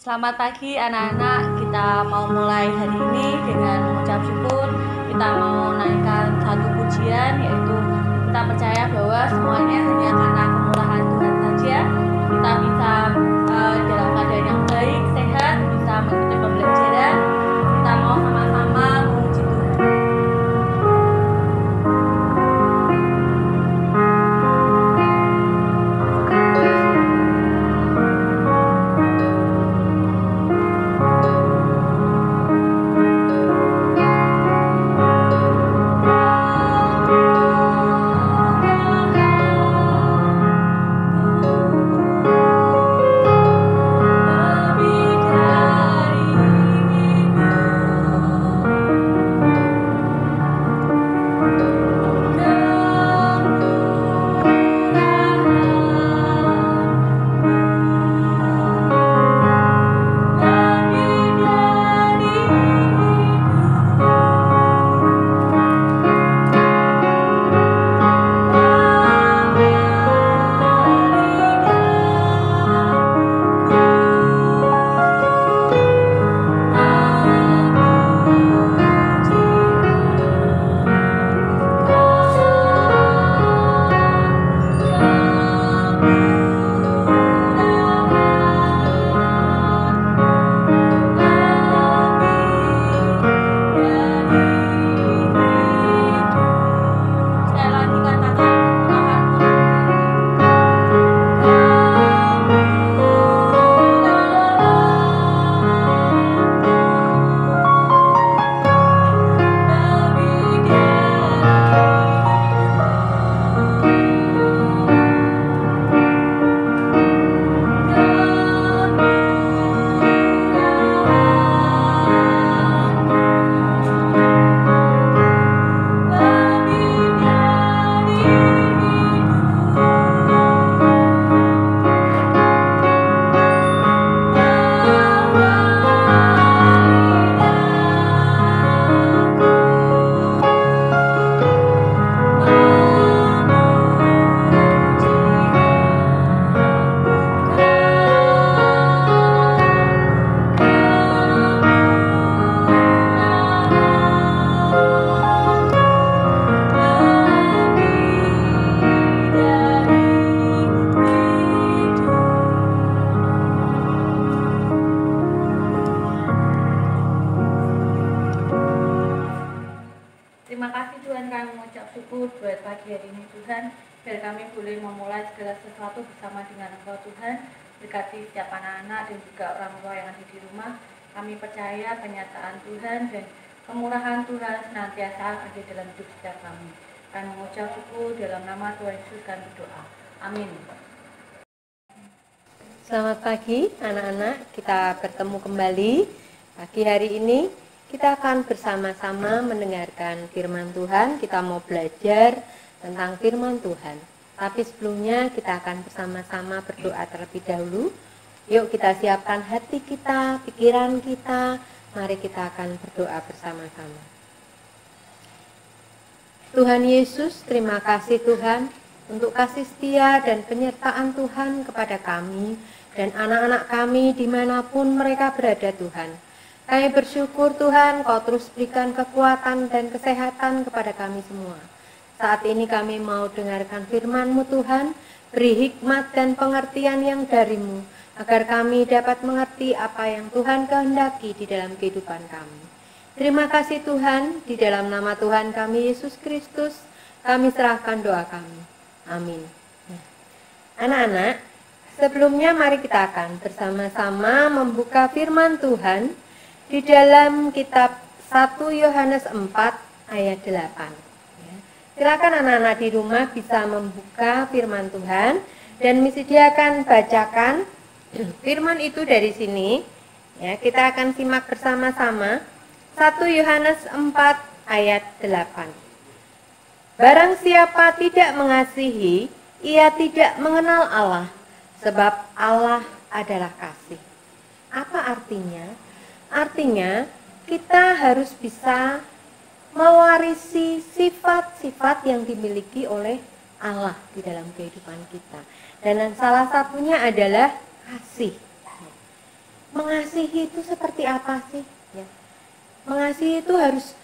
Selamat pagi anak-anak, kita mau mulai hari ini dengan mengucap syukur. Kita mau naikkan satu pujian, yaitu kita percaya bahwa semuanya hanya karena kemurahan Tuhan saja. Kita bisa dalam keadaan yang baik, sehat, bisa mengikuti pembelajaran. Kita mau sama-sama memuji Tuhan. Terima kasih Tuhan, kami mengucap syukur buat pagi hari ini Tuhan, biar kami boleh memulai segala sesuatu bersama dengan Engkau Tuhan. Berkati setiap anak-anak dan juga orang tua yang ada di rumah. Kami percaya penyataan Tuhan dan kemurahan Tuhan senantiasa ada dalam hidup setiap kami. Kami mengucap syukur dalam nama Tuhan Yesus kami berdoa. Amin. Selamat pagi anak-anak, kita bertemu kembali. Pagi hari ini kita akan bersama-sama mendengarkan firman Tuhan. Kita mau belajar tentang firman Tuhan. Tapi sebelumnya kita akan bersama-sama berdoa terlebih dahulu. Yuk kita siapkan hati kita, pikiran kita. Mari kita akan berdoa bersama-sama. Tuhan Yesus, terima kasih Tuhan untuk kasih setia dan penyertaan Tuhan kepada kami dan anak-anak kami dimanapun mereka berada Tuhan. Kami bersyukur Tuhan, Kau terus berikan kekuatan dan kesehatan kepada kami semua. Saat ini kami mau dengarkan firman-Mu Tuhan, beri hikmat dan pengertian yang dari-Mu, agar kami dapat mengerti apa yang Tuhan kehendaki di dalam kehidupan kami. Terima kasih Tuhan, di dalam nama Tuhan kami Yesus Kristus, kami serahkan doa kami. Amin. Anak-anak, sebelumnya mari kita akan bersama-sama membuka firman Tuhan di dalam kitab 1 Yohanes 4 ayat 8. Silakan anak-anak di rumah bisa membuka firman Tuhan dan misi dia akan bacakan firman itu dari sini. Ya, kita akan simak bersama-sama 1 Yohanes 4 ayat 8. Barang siapa tidak mengasihi, ia tidak mengenal Allah, sebab Allah adalah kasih. Apa artinya? Artinya kita harus bisa mewarisi sifat-sifat yang dimiliki oleh Allah di dalam kehidupan kita. Dan salah satunya adalah kasih. Mengasihi itu seperti apa sih? Ya. Mengasihi itu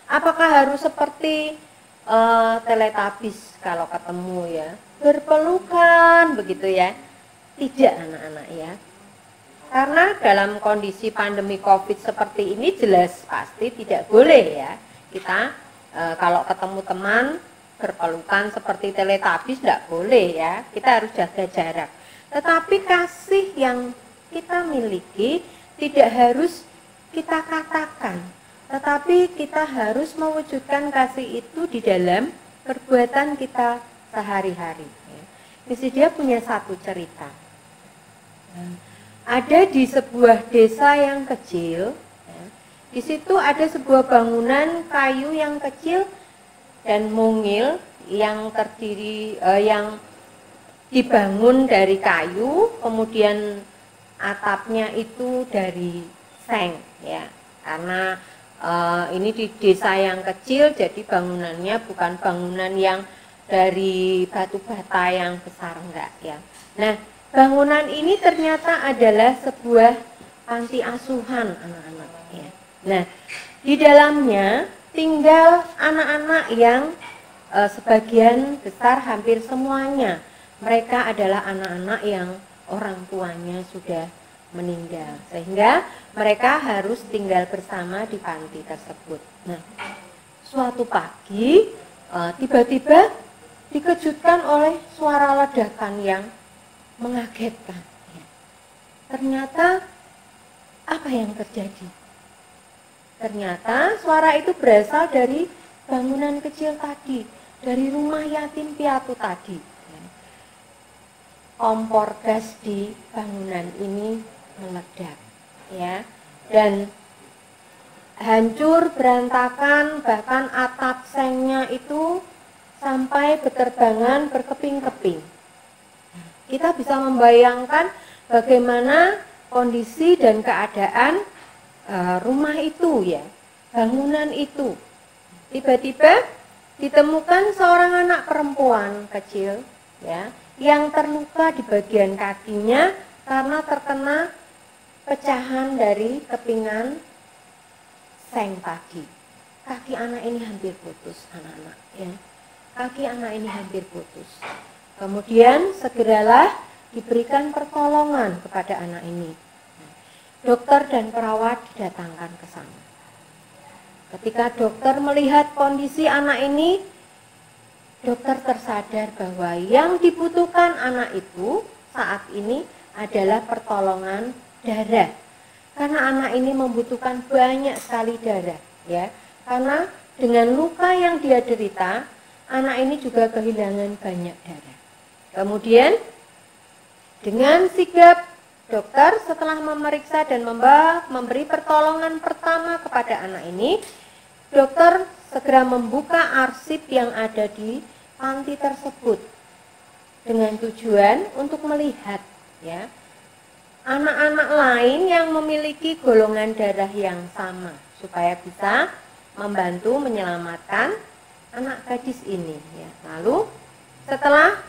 apakah harus seperti Teletubbies kalau ketemu ya, berpelukan begitu ya? Tidak anak-anak ya. Karena dalam kondisi pandemi COVID seperti ini jelas pasti tidak boleh ya. Kita kalau ketemu teman berpelukan seperti Teletubbies tidak boleh ya. Kita harus jaga jarak. Tetapi kasih yang kita miliki tidak harus kita katakan, tetapi kita harus mewujudkan kasih itu di dalam perbuatan kita sehari-hari. Mesti dia punya satu cerita. Ada di sebuah desa yang kecil, di situ ada sebuah bangunan kayu yang kecil dan mungil yang terdiri yang dibangun dari kayu, kemudian atapnya itu dari seng ya, karena ini di desa yang kecil jadi bangunannya bukan bangunan yang dari batu bata yang besar enggak ya. Nah, bangunan ini ternyata adalah sebuah panti asuhan anak-anak ya. Nah, di dalamnya tinggal anak-anak yang sebagian besar hampir semuanya mereka adalah anak-anak yang orang tuanya sudah meninggal, sehingga mereka harus tinggal bersama di panti tersebut. Nah, suatu pagi tiba-tiba dikejutkan oleh suara ledakan yang mengagetkan. Ternyata apa yang terjadi? Ternyata suara itu berasal dari bangunan kecil tadi, dari rumah yatim piatu tadi. Kompor gas di bangunan ini meledak ya, dan hancur berantakan, bahkan atap sengnya itu sampai berterbangan berkeping-keping. Kita bisa membayangkan bagaimana kondisi dan keadaan rumah itu ya, bangunan itu. Tiba-tiba ditemukan seorang anak perempuan kecil ya, yang terluka di bagian kakinya karena terkena pecahan dari kepingan seng tadi. Kaki anak ini hampir putus anak-anak ya. Kaki anak ini hampir putus. Kemudian segeralah diberikan pertolongan kepada anak ini. Dokter dan perawat didatangkan ke sana. Ketika dokter melihat kondisi anak ini, dokter tersadar bahwa yang dibutuhkan anak itu saat ini adalah pertolongan darah. Karena anak ini membutuhkan banyak sekali darah ya. Karena dengan luka yang dia derita, anak ini juga kehilangan banyak darah. Kemudian dengan sigap dokter setelah memeriksa dan memberi pertolongan pertama kepada anak ini, dokter segera membuka arsip yang ada di panti tersebut dengan tujuan untuk melihat ya anak-anak lain yang memiliki golongan darah yang sama supaya bisa membantu menyelamatkan anak gadis ini ya. Lalu setelah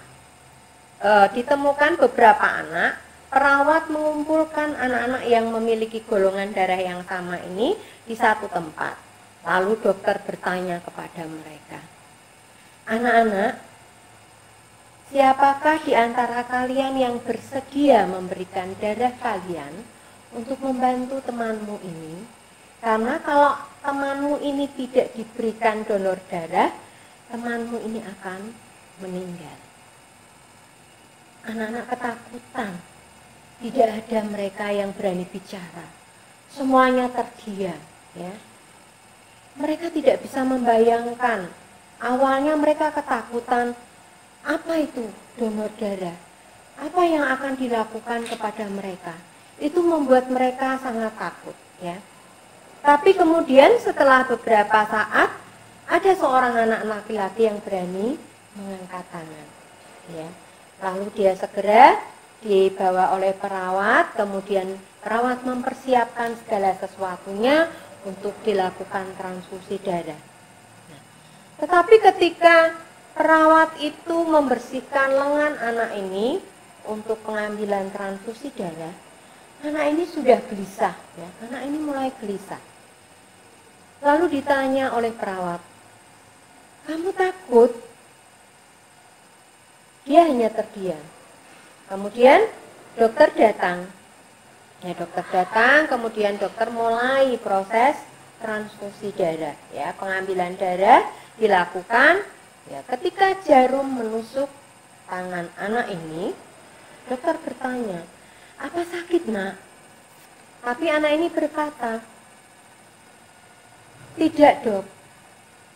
ditemukan beberapa anak, perawat mengumpulkan anak-anak yang memiliki golongan darah yang sama ini di satu tempat. Lalu dokter bertanya kepada mereka, anak-anak, siapakah di antara kalian yang bersedia memberikan darah kalian untuk membantu temanmu ini? Karena kalau temanmu ini tidak diberikan donor darah, temanmu ini akan meninggal. Anak-anak ketakutan, tidak ada mereka yang berani bicara. Semuanya terdiam ya. Mereka tidak bisa membayangkan. Awalnya mereka ketakutan, apa itu donor darah? Apa yang akan dilakukan kepada mereka? Itu membuat mereka sangat takut ya. Tapi kemudian setelah beberapa saat, ada seorang anak laki-laki yang berani mengangkat tangan ya. Lalu dia segera dibawa oleh perawat, kemudian perawat mempersiapkan segala sesuatunya untuk dilakukan transfusi darah. Nah, tetapi ketika perawat itu membersihkan lengan anak ini untuk pengambilan transfusi darah, Anak ini sudah gelisah, ya. Anak ini mulai gelisah. Lalu ditanya oleh perawat, "Kamu takut?" Dia hanya terdiam. Kemudian dokter datang. Ya, dokter datang, kemudian dokter mulai proses transfusi darah, ya, pengambilan darah dilakukan. Ya, ketika jarum menusuk tangan anak ini, dokter bertanya, "Apa sakit, Nak?" Tapi anak ini berkata, "Tidak, Dok."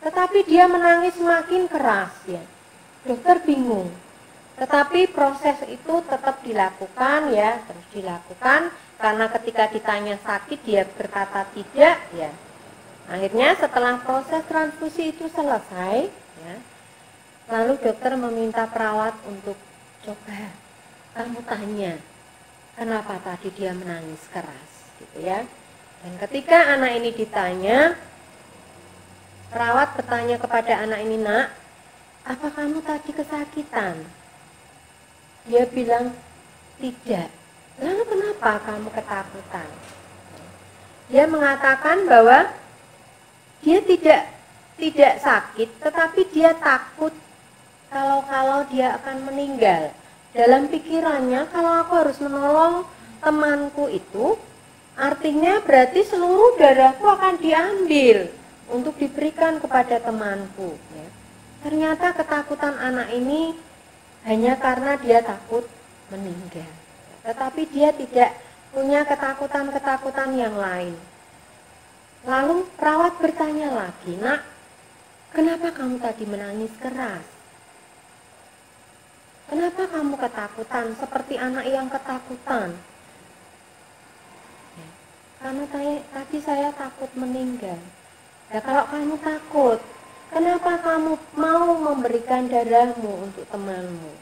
Tetapi dia menangis semakin keras, ya. Dokter bingung. Tetapi proses itu tetap dilakukan, ya, terus dilakukan, karena ketika ditanya sakit dia berkata tidak, ya. Akhirnya setelah proses transfusi itu selesai, ya, lalu dokter meminta perawat untuk, "Coba kamu tanya kenapa tadi dia menangis keras," gitu ya. Dan ketika anak ini ditanya, perawat bertanya kepada anak ini, "Nak, apa kamu tadi kesakitan?" Dia bilang, "Tidak." "Lalu kenapa kamu ketakutan?" Dia mengatakan bahwa dia tidak sakit, tetapi dia takut kalau dia akan meninggal. Dalam pikirannya, kalau aku harus menolong temanku itu, artinya berarti seluruh darahku akan diambil untuk diberikan kepada temanku, ya. Ternyata ketakutan anak ini hanya karena dia takut meninggal, tetapi dia tidak punya ketakutan-ketakutan yang lain. Lalu perawat bertanya lagi, "Nak, kenapa kamu tadi menangis keras? Kenapa kamu ketakutan seperti anak yang ketakutan?" Ya, "Karena tadi saya takut meninggal." "Ya, kalau kamu takut, kenapa kamu mau memberikan darahmu untuk temanmu?"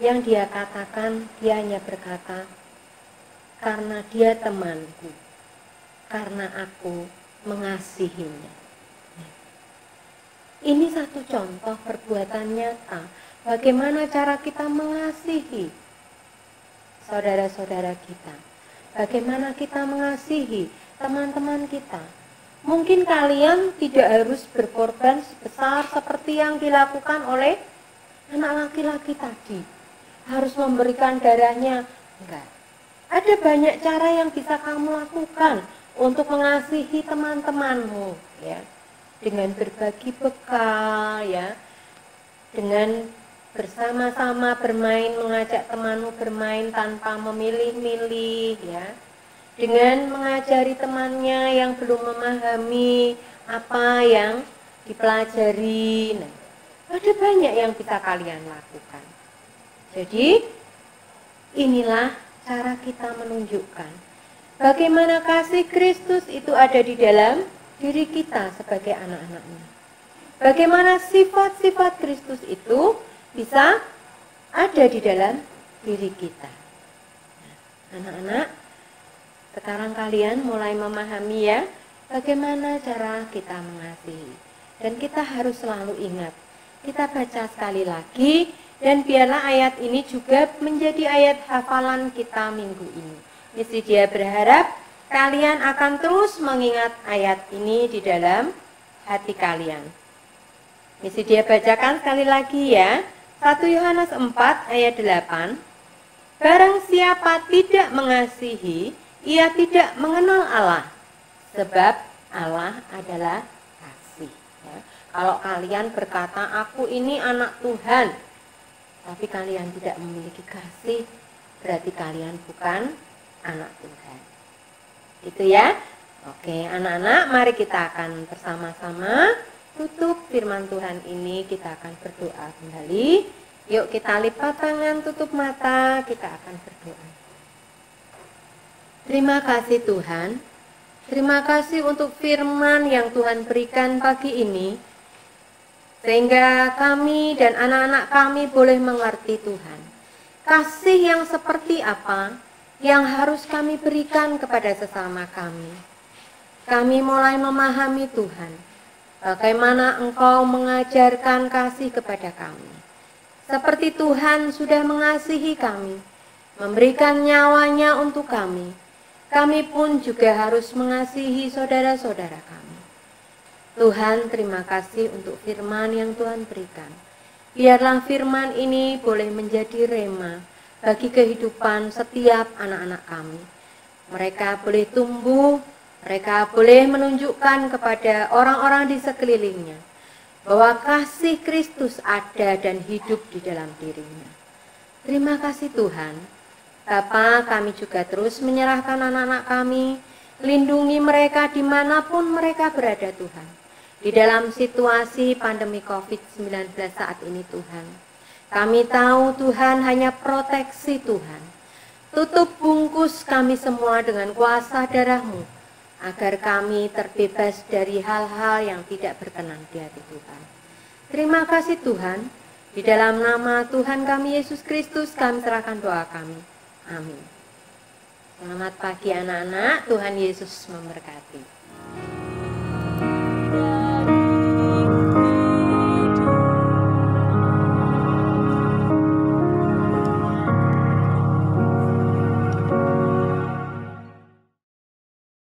Yang dia katakan, dia hanya berkata, "Karena dia temanku, karena aku mengasihinya." Ini satu contoh perbuatan nyata bagaimana cara kita mengasihi saudara-saudara kita, bagaimana kita mengasihi teman-teman kita. Mungkin kalian tidak harus berkorban sebesar seperti yang dilakukan oleh anak laki-laki tadi, harus memberikan darahnya. Enggak. Ada banyak cara yang bisa kamu lakukan untuk mengasihi teman-temanmu, ya. Dengan berbagi bekal, ya. Dengan bersama-sama bermain, mengajak temanmu bermain tanpa memilih-milih, ya. Dengan mengajari temannya yang belum memahami apa yang dipelajari. Nah, ada banyak yang bisa kalian lakukan. Jadi, inilah cara kita menunjukkan bagaimana kasih Kristus itu ada di dalam diri kita sebagai anak-anaknya. Bagaimana sifat-sifat Kristus itu bisa ada di dalam diri kita. Anak-anak, sekarang kalian mulai memahami, ya, bagaimana cara kita mengasihi. Dan kita harus selalu ingat, kita baca sekali lagi, dan biarlah ayat ini juga menjadi ayat hafalan kita minggu ini. Misi dia berharap kalian akan terus mengingat ayat ini di dalam hati kalian. Misi dia bacakan sekali lagi, ya. 1 Yohanes 4 ayat 8. "Barang siapa tidak mengasihi, ia tidak mengenal Allah, sebab Allah adalah kasih." Ya. Kalau kalian berkata, "Aku ini anak Tuhan," tapi kalian tidak memiliki kasih, berarti kalian bukan anak Tuhan. Itu, ya. Oke, anak-anak, mari kita akan bersama-sama tutup firman Tuhan ini. Kita akan berdoa kembali. Yuk kita lipat tangan, tutup mata, kita akan berdoa. Terima kasih Tuhan. Terima kasih untuk firman yang Tuhan berikan pagi ini, sehingga kami dan anak-anak kami boleh mengerti Tuhan. Kasih yang seperti apa yang harus kami berikan kepada sesama kami. Kami mulai memahami Tuhan, bagaimana Engkau mengajarkan kasih kepada kami. Seperti Tuhan sudah mengasihi kami, memberikan nyawanya untuk kami, kami pun juga harus mengasihi saudara-saudara kami. Tuhan, terima kasih untuk firman yang Tuhan berikan. Biarlah firman ini boleh menjadi rema bagi kehidupan setiap anak-anak kami. Mereka boleh tumbuh, mereka boleh menunjukkan kepada orang-orang di sekelilingnya bahwa kasih Kristus ada dan hidup di dalam dirinya. Terima kasih Tuhan. Bapa, kami juga terus menyerahkan anak-anak kami, lindungi mereka dimanapun mereka berada Tuhan. Di dalam situasi pandemi COVID-19 saat ini Tuhan, kami tahu Tuhan hanya proteksi Tuhan. Tutup bungkus kami semua dengan kuasa darah-Mu, agar kami terbebas dari hal-hal yang tidak berkenan di hati Tuhan. Terima kasih Tuhan, di dalam nama Tuhan kami Yesus Kristus kami serahkan doa kami. Amin. Selamat pagi anak-anak, Tuhan Yesus memberkati.